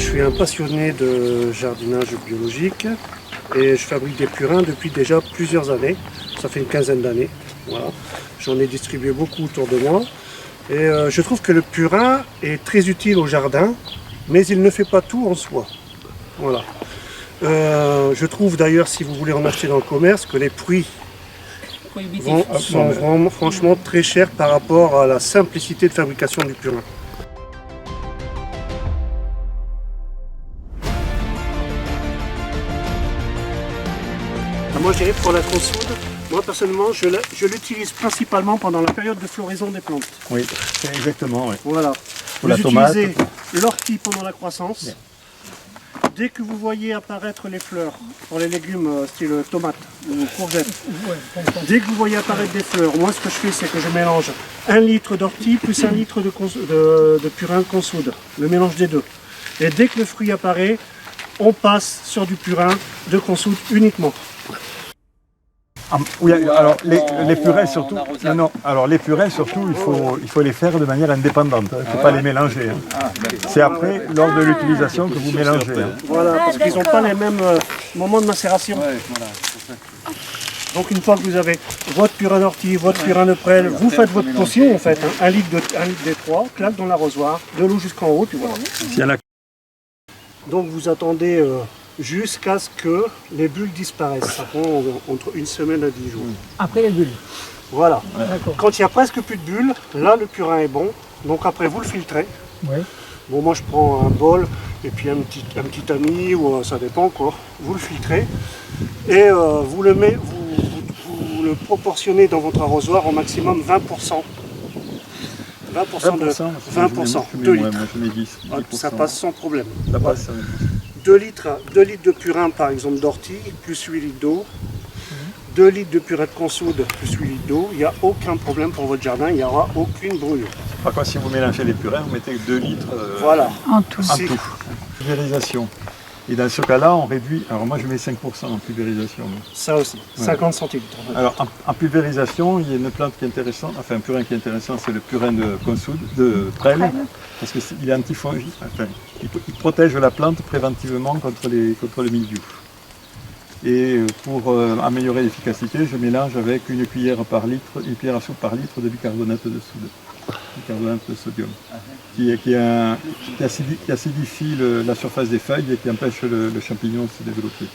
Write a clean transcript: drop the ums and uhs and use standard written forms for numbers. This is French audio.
je suis un passionné de jardinage biologique et je fabrique des purins depuis déjà plusieurs années. Ça fait une quinzaine d'années. Voilà. J'en ai distribué beaucoup autour de moi. Et je trouve que le purin est très utile au jardin, mais il ne fait pas tout en soi. Voilà. Je trouve d'ailleurs, si vous voulez en acheter dans le commerce, que les prix sont vraiment, franchement très chers par rapport à la simplicité de fabrication du purin. Moi je dirais pour la consoude, moi personnellement je l'utilise principalement pendant la période de floraison des plantes. Oui, exactement. Oui. Voilà. Pour la tomate. Utilisez l'ortie pendant la croissance. Yeah. Dès que vous voyez apparaître les fleurs, pour les légumes style tomate ou courgette, dès que vous voyez apparaître des fleurs, moi ce que je fais c'est que je mélange 1 litre d'ortie plus 1 litre de purin de consoude, le mélange des deux. Et dès que le fruit apparaît, on passe sur du purin de consoude uniquement. Oui, alors les purins surtout, alors les purins surtout, il faut les faire de manière indépendante, il ne faut pas les mélanger. Hein. C'est après, lors de l'utilisation, que vous mélangez. Hein. Voilà, parce qu'ils n'ont pas les mêmes moments de macération. Donc une fois que vous avez votre purin d'ortie, votre purin de prêle, vous faites votre potion en fait, hein, 1 litre D3, claque dans l'arrosoir, de l'eau jusqu'en haut, puis voilà. Donc vous attendez jusqu'à ce que les bulles disparaissent. Ça prend entre 1 semaine à 10 jours. Après les bulles. Voilà. Ouais. Quand il n'y a presque plus de bulles, là le purin est bon. Donc après vous le filtrez. Oui. Bon, moi je prends un bol et puis un petit tamis, ou ça dépend quoi. Vous le filtrez et vous le proportionnez dans votre arrosoir au maximum 20%. 20% de 2 litres. Moi, je mets 10, ça passe sans problème. Ça passe. 2 litres de purin par exemple d'ortie, plus 8 litres d'eau. 2 litres de purin de consoude, plus 8 litres d'eau. Il n'y a aucun problème pour votre jardin, il n'y aura aucune brûlure. Par contre, si vous mélangez les purins, vous mettez 2 litres voilà. En tout. Pulvérisation. Et dans ce cas-là, on réduit. Alors moi, je mets 5% en pulvérisation. Ça aussi, 50 centilitres. Alors en pulvérisation, il y a une plante qui est intéressante, enfin un purin qui est intéressant, c'est le purin de consoude, de prêle, parce qu'il est antifongique. Enfin, il protège la plante préventivement contre le mildiou. Et pour améliorer l'efficacité, je mélange avec une cuillère à soupe par litre de bicarbonate de soude, bicarbonate de sodium, qui acidifie la surface des feuilles et qui empêche le champignon de se développer.